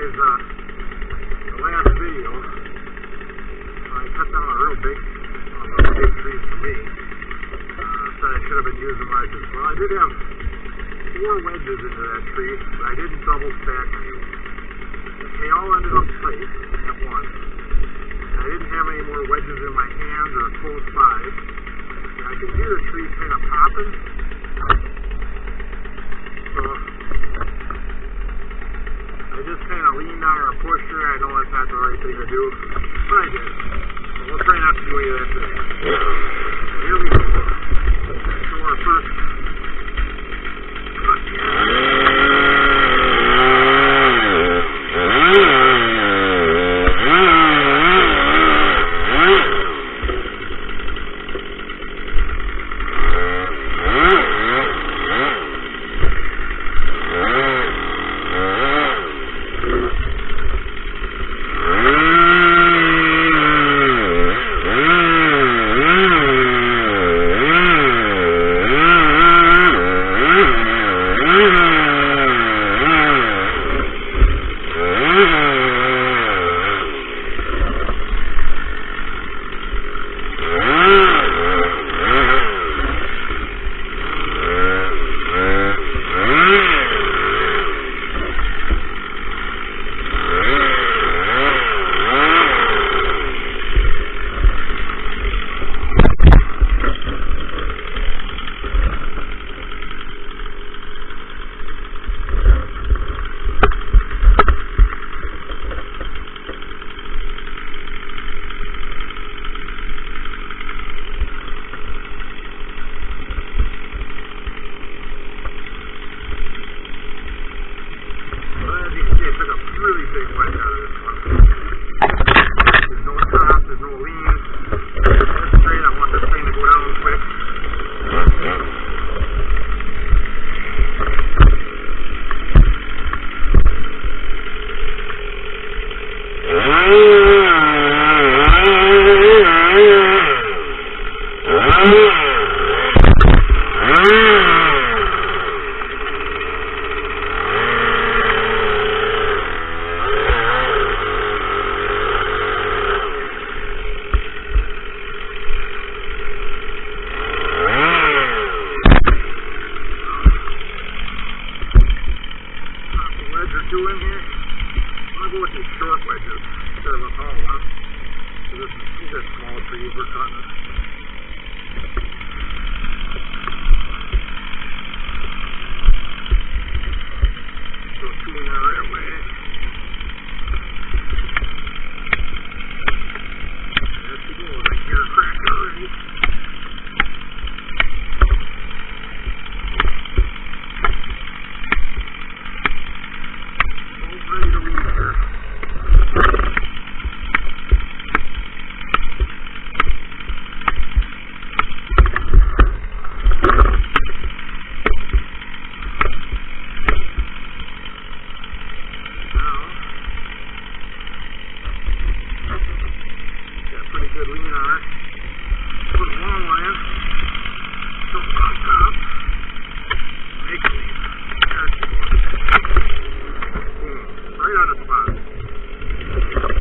guys, the last video, I cut down a real big trees for me. Said I should have been using wedges. Well, I did have 4 wedges into that tree, but I didn't double stack any. They all ended up straight at once. I didn't have any more wedges in my hand or close by. And I could hear the tree kind of popping. So I just kind of leaned on her and pushed her. I know that's not the right thing to do, but I did. So we'll try not to do any of that today. So here we go. So our first cut here.